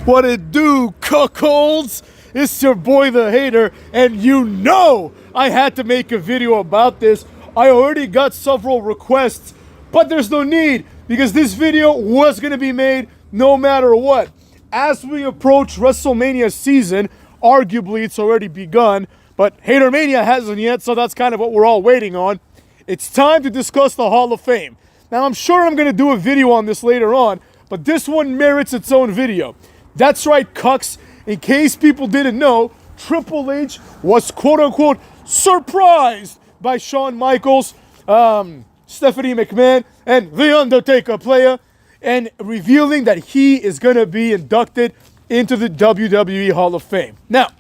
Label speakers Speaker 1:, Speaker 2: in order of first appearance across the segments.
Speaker 1: What it do, cuckolds? It's your boy the Hater, and you know I had to make a video about this. I already got several requests, but there's no need because this video was going to be made no matter what. As we approach WrestleMania season, arguably it's already begun, but Hater Mania hasn't yet, so that's kind of what we're all waiting on. It's time to discuss the Hall of Fame. Now, I'm sure I'm going to do a video on this later on, but this one merits its own video. That's right, cucks. In case people didn't know, Triple H was quote-unquote surprised by Shawn Michaels, Stephanie McMahon, and The Undertaker player, and revealing that he is going to be inducted into the WWE Hall of Fame. Now,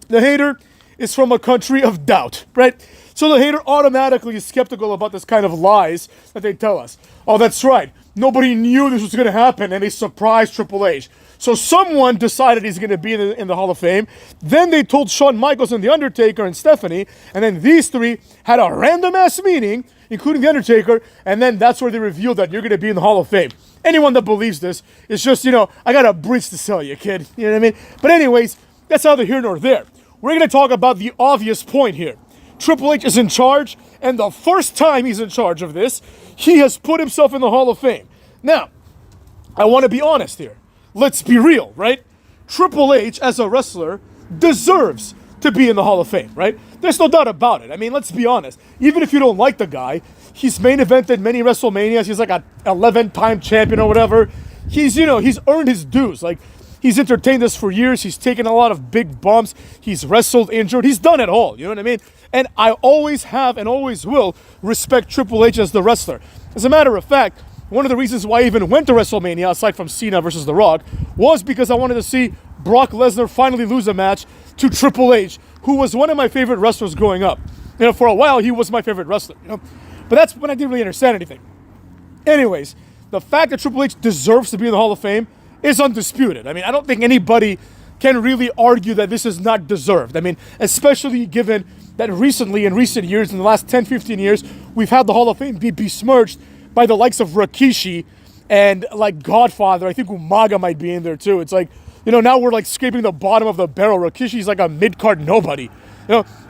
Speaker 1: the Hater is from a country of doubt, right? So the Hater automatically is skeptical about this kind of lies that they tell us. Oh, that's right. Nobody knew this was going to happen, and they surprised Triple H. So someone decided he's going to be in the Hall of Fame. Then they told Shawn Michaels and The Undertaker and Stephanie, and then these three had a random-ass meeting, including The Undertaker, and then that's where they revealed that you're going to be in the Hall of Fame. Anyone that believes this is just, I got a bridge to sell you, kid. You know what I mean? But anyways, that's neither here nor there. We're going to talk about the obvious point here. Triple H is in charge, and the first time he's in charge of this, he has put himself in the Hall of Fame. Now, I want to be honest here. Let's be real, right? Triple H, as a wrestler, deserves to be in the Hall of Fame, right? There's no doubt about it. I mean, let's be honest. Even if you don't like the guy, he's main evented many WrestleManias. He's like an 11-time champion or whatever. He's earned his dues. Like, he's entertained us for years. He's taken a lot of big bumps. He's wrestled, injured. He's done it all. You know what I mean? And I always have and always will respect Triple H as the wrestler. As a matter of fact, one of the reasons why I even went to WrestleMania, aside from Cena versus The Rock, was because I wanted to see Brock Lesnar finally lose a match to Triple H, who was one of my favorite wrestlers growing up. For a while, he was my favorite wrestler. But that's when I didn't really understand anything. Anyways, the fact that Triple H deserves to be in the Hall of Fame is undisputed. I mean, I don't think anybody can really argue that this is not deserved. I mean, especially given that recently, in recent years, in the last 10, 15 years, we've had the Hall of Fame be besmirched by the likes of Rikishi and like Godfather. I think Umaga might be in there too. It's like, now we're like scraping the bottom of the barrel. Rikishi's like a mid-card nobody.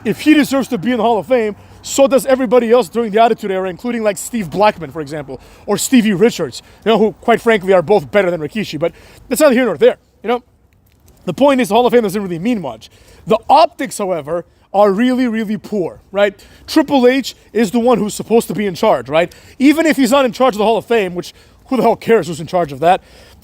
Speaker 1: If he deserves to be in the Hall of Fame, so does everybody else during the Attitude Era, including like Steve Blackman, for example, or Stevie Richards, who quite frankly are both better than Rikishi, but that's neither here nor there. The point is the Hall of Fame doesn't really mean much. The optics, however, are really, really poor, right? Triple H is the one who's supposed to be in charge, right? Even if he's not in charge of the Hall of Fame, which who the hell cares who's in charge of that?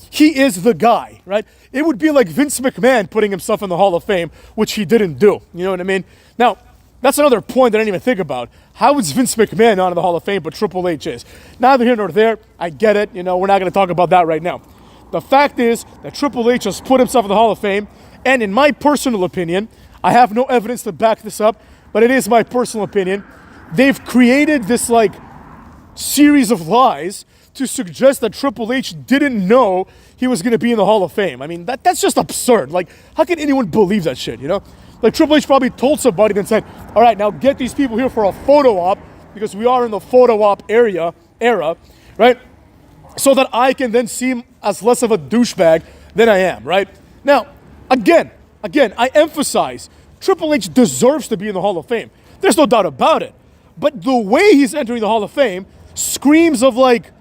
Speaker 1: He is the guy, right? It would be like Vince McMahon putting himself in the Hall of Fame, which he didn't do. You know what I mean? Now, that's another point that I didn't even think about. How is Vince McMahon not in the Hall of Fame, but Triple H is? Neither here nor there. I get it. We're not going to talk about that right now. The fact is that Triple H has put himself in the Hall of Fame, and in my personal opinion, I have no evidence to back this up, but it is my personal opinion, they've created this like series of lies to suggest that Triple H didn't know he was going to be in the Hall of Fame. I mean, that's just absurd. Like, how can anyone believe that shit, Like, Triple H probably told somebody and said, all right, now get these people here for a photo op, because we are in the photo op era, right? So that I can then seem as less of a douchebag than I am, right? Now, again, I emphasize, Triple H deserves to be in the Hall of Fame. There's no doubt about it. But the way he's entering the Hall of Fame screams of like,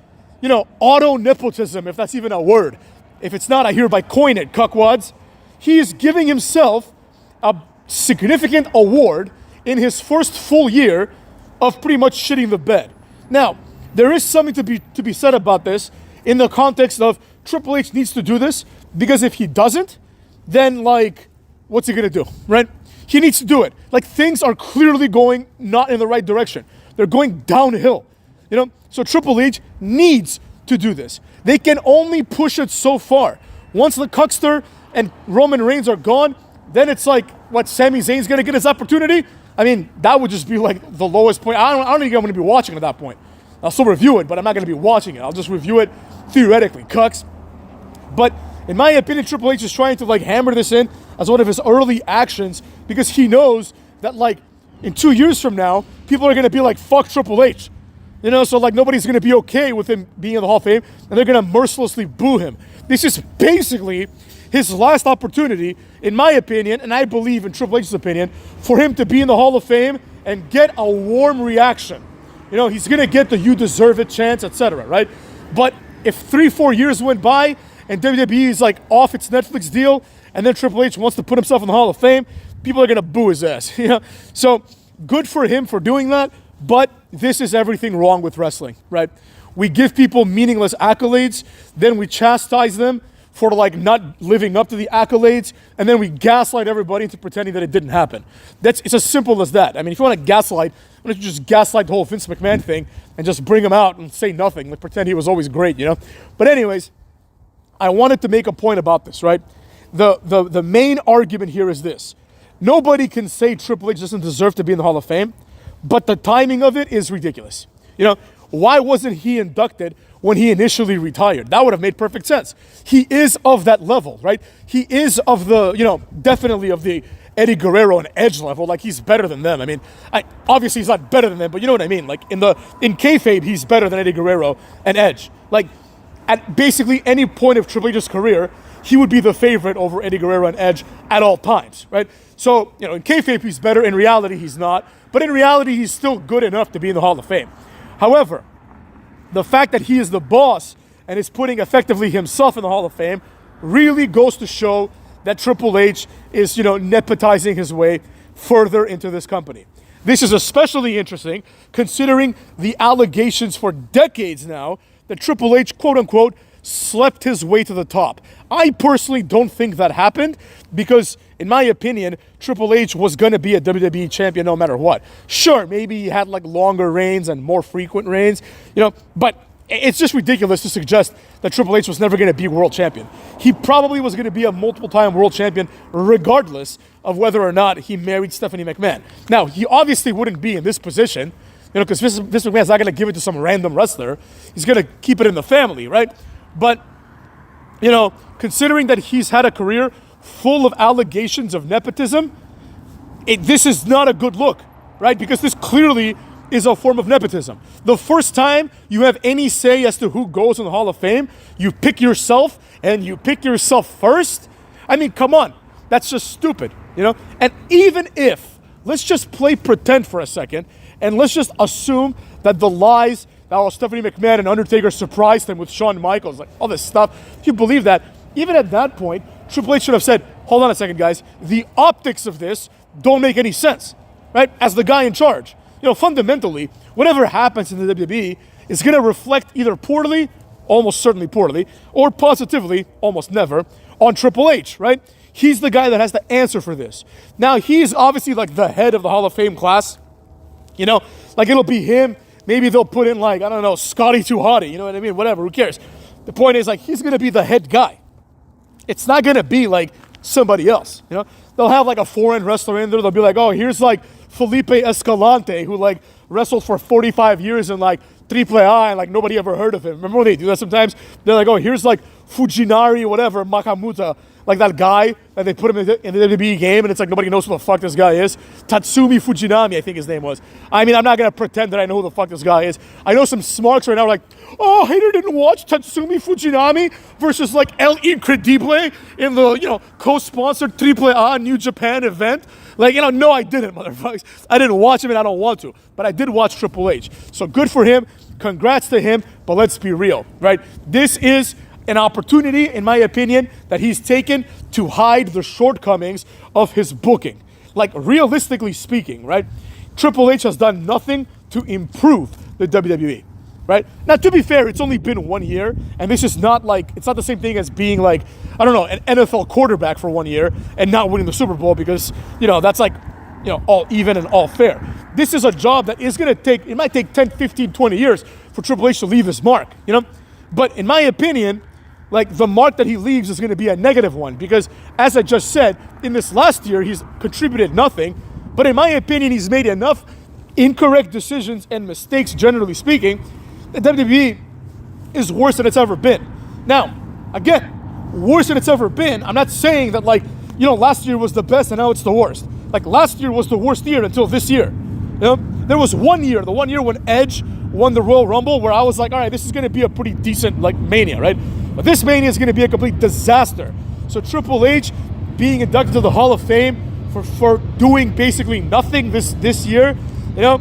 Speaker 1: auto-nepotism, if that's even a word. If it's not, I hereby coin it, cuckwads. He is giving himself a significant award in his first full year of pretty much shitting the bed. Now, there is something to be said about this in the context of Triple H needs to do this, because if he doesn't, then like, what's he gonna do, right? He needs to do it. Like, things are clearly going not in the right direction. They're going downhill, So Triple H needs to do this. They can only push it so far. Once the Cuckster and Roman Reigns are gone, then it's like, what, Sami Zayn's gonna get his opportunity? I mean, that would just be like the lowest point. I don't think I'm gonna be watching at that point. I'll still review it, but I'm not gonna be watching it. I'll just review it theoretically, cucks. But in my opinion, Triple H is trying to like hammer this in as one of his early actions, because he knows that like in 2 years from now, people are going to be like, fuck Triple H. So like nobody's going to be okay with him being in the Hall of Fame, and they're going to mercilessly boo him. This is basically his last opportunity, in my opinion, and I believe in Triple H's opinion, for him to be in the Hall of Fame and get a warm reaction. You know, he's going to get the "you deserve it" chance, etc., right? But if 3-4 years went by and WWE is like off its Netflix deal, and then Triple H wants to put himself in the Hall of Fame, people are going to boo his ass. You know? So good for him for doing that, but this is everything wrong with wrestling, right? We give people meaningless accolades, then we chastise them for like not living up to the accolades, and then we gaslight everybody into pretending that it didn't happen. It's as simple as that. I mean, if you want to gaslight, why don't you just gaslight the whole Vince McMahon thing and just bring him out and say nothing, like pretend he was always great, you know? But anyways, I wanted to make a point about this, right? The main argument here is this. Nobody can say Triple H doesn't deserve to be in the Hall of Fame, but the timing of it is ridiculous. You know, why wasn't he inducted when he initially retired? That would have made perfect sense. He is of that level, right? He is of the, you know, definitely of the Eddie Guerrero and Edge level. Like, he's better than them. I mean, obviously he's not better than them, but you know what I mean? Like, in kayfabe, he's better than Eddie Guerrero and Edge. Like, at basically any point of Triple H's career, he would be the favorite over Eddie Guerrero and Edge at all times, right? So, you know, in kayfabe, he's better. In reality, he's not. But in reality, he's still good enough to be in the Hall of Fame. However, the fact that he is the boss and is putting effectively himself in the Hall of Fame really goes to show that Triple H is, you know, nepotizing his way further into this company. This is especially interesting considering the allegations for decades now that Triple H, quote unquote, slept his way to the top. I personally don't think that happened because, in my opinion, Triple H was going to be a WWE champion no matter what. Sure, maybe he had like longer reigns and more frequent reigns, you know, but it's just ridiculous to suggest that Triple H was never going to be world champion. He probably was going to be a multiple-time world champion regardless of whether or not he married Stephanie McMahon. Now, he obviously wouldn't be in this position, you know, because Vince McMahon's not going to give it to some random wrestler. He's going to keep it in the family, right? But, you know, considering that he's had a career full of allegations of nepotism, this is not a good look, right? Because this clearly is a form of nepotism. The first time you have any say as to who goes in the Hall of Fame, you pick yourself, and you pick yourself first. I mean, come on. That's just stupid, you know? And even if, let's just play pretend for a second, and let's just assume that the lies that Stephanie McMahon and Undertaker surprised him with Shawn Michaels, like all this stuff, if you believe that, even at that point, Triple H should have said, hold on a second, guys, the optics of this don't make any sense, right? As the guy in charge. You know, fundamentally, whatever happens in the WWE is going to reflect either poorly, almost certainly poorly, or positively, almost never, on Triple H, right? He's the guy that has to answer for this. Now, he's obviously like the head of the Hall of Fame class. You know, like it'll be him. Maybe they'll put in like, I don't know, Scotty Too Hotty. You know what I mean? Whatever, who cares? The point is like, he's going to be the head guy. It's not going to be like somebody else, you know? They'll have like a foreign wrestler in there. They'll be like, oh, here's like Felipe Escalante, who like wrestled for 45 years in like AAA and like nobody ever heard of him. Remember when they do that sometimes? They're like, oh, here's like Fujinari, whatever, Makamuta, like that guy that they put him in the WWE game, and it's like nobody knows who the fuck this guy is. Tatsumi Fujinami, I think his name was. I mean, I'm not going to pretend that I know who the fuck this guy is. I know some smarks right now are like, oh, Hater didn't watch Tatsumi Fujinami versus like El Incredible in the, you know, co-sponsored AAA New Japan event. Like, you know, no, I didn't, motherfuckers. I didn't watch him and I don't want to. But I did watch Triple H. So good for him. Congrats to him. But let's be real, right? This is an opportunity, in my opinion, that he's taken to hide the shortcomings of his booking. Like, realistically speaking, right? Triple H has done nothing to improve the WWE, right? Now, to be fair, it's only been 1 year, and this is not like, it's not the same thing as being like, I don't know, an NFL quarterback for 1 year and not winning the Super Bowl because, you know, that's like, you know, all even and all fair. This is a job that is going to take, it might take 10, 15, 20 years for Triple H to leave his mark, you know? But in my opinion, like the mark that he leaves is going to be a negative one because, as I just said, in this last year, he's contributed nothing. But in my opinion, he's made enough incorrect decisions and mistakes, generally speaking, that WWE is worse than it's ever been. Now, again, worse than it's ever been. I'm not saying that, like, you know, last year was the best and now it's the worst. Like, last year was the worst year until this year. You know, there was 1 year, the 1 year when Edge won the Royal Rumble, where I was like, all right, this is going to be a pretty decent, like, Mania, right? But this Mania is going to be a complete disaster. So Triple H being inducted to the Hall of Fame for doing basically nothing this year, you know,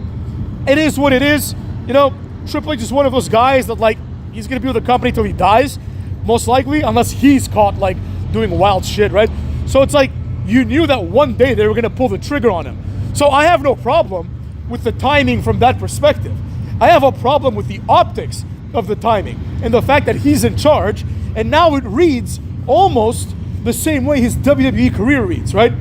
Speaker 1: it is what it is. You know, Triple H is one of those guys that, like, he's gonna be with the company till he dies, most likely, unless he's caught like doing wild shit, right? So it's like you knew that one day they were gonna pull the trigger on him. So I have no problem with the timing from that perspective. I have a problem with the optics of the timing and the fact that he's in charge, and now it reads almost the same way his WWE career reads, right?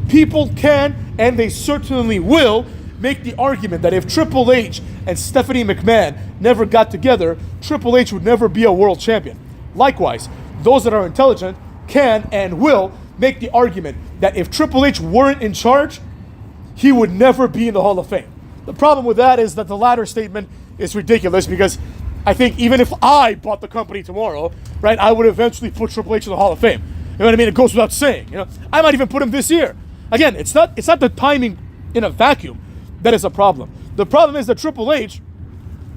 Speaker 1: People can, and they certainly will, make the argument that if Triple H and Stephanie McMahon never got together, Triple H would never be a world champion. Likewise, those that are intelligent can and will make the argument that if Triple H weren't in charge, he would never be in the Hall of Fame. The problem with that is that the latter statement is ridiculous, because I think even if I bought the company tomorrow, right, I would eventually put Triple H in the Hall of Fame. You know what I mean? It goes without saying. You know, I might even put him this year. Again, it's not the timing in a vacuum that is a problem. The problem is that Triple H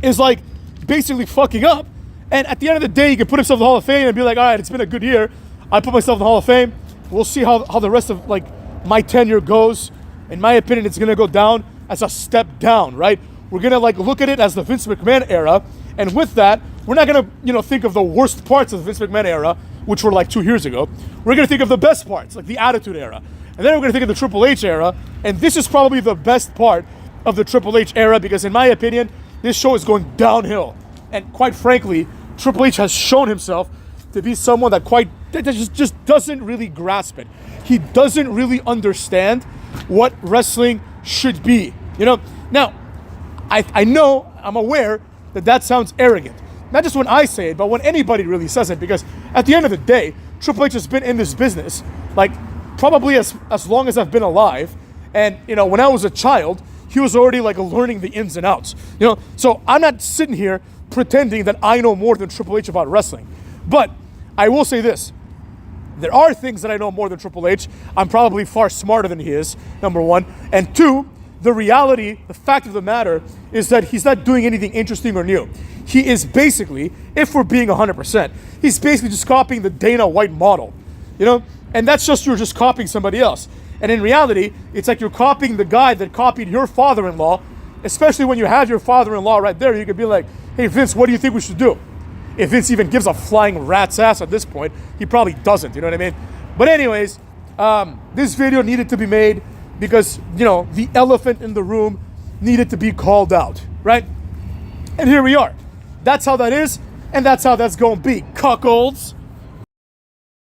Speaker 1: is like basically fucking up, and at the end of the day, he can put himself in the Hall of Fame and be like, all right, it's been a good year. I put myself in the Hall of Fame. We'll see how the rest of like my tenure goes. In my opinion, it's gonna go down as a step down, right? We're gonna like look at it as the Vince McMahon era, and with that, we're not gonna, you know, think of the worst parts of the Vince McMahon era, which were like 2 years ago. We're gonna think of the best parts, like the Attitude Era. And then we're gonna think of the Triple H era, and this is probably the best part of the Triple H era, because in my opinion, this show is going downhill. And quite frankly, Triple H has shown himself to be someone that just doesn't really grasp it. He doesn't really understand what wrestling should be. You know, now, I know, I'm aware that sounds arrogant. Not just when I say it, but when anybody really says it, because at the end of the day, Triple H has been in this business, like, probably as long as I've been alive. And, you know, when I was a child, he was already like learning the ins and outs, you know? So I'm not sitting here pretending that I know more than Triple H about wrestling. But I will say this. There are things that I know more than Triple H. I'm probably far smarter than he is, number one. And two, the reality, the fact of the matter is that he's not doing anything interesting or new. He is basically, if we're being 100%, he's basically just copying the Dana White model, you know? And that's just, you're just copying somebody else. And in reality, it's like you're copying the guy that copied your father-in-law, especially when you have your father-in-law right there. You could be like, hey, Vince, what do you think we should do? If Vince even gives a flying rat's ass at this point, he probably doesn't, you know what I mean? But anyways, this video needed to be made because, you know, the elephant in the room needed to be called out, right? And here we are. That's how that is, and that's how that's going to be, cuckolds.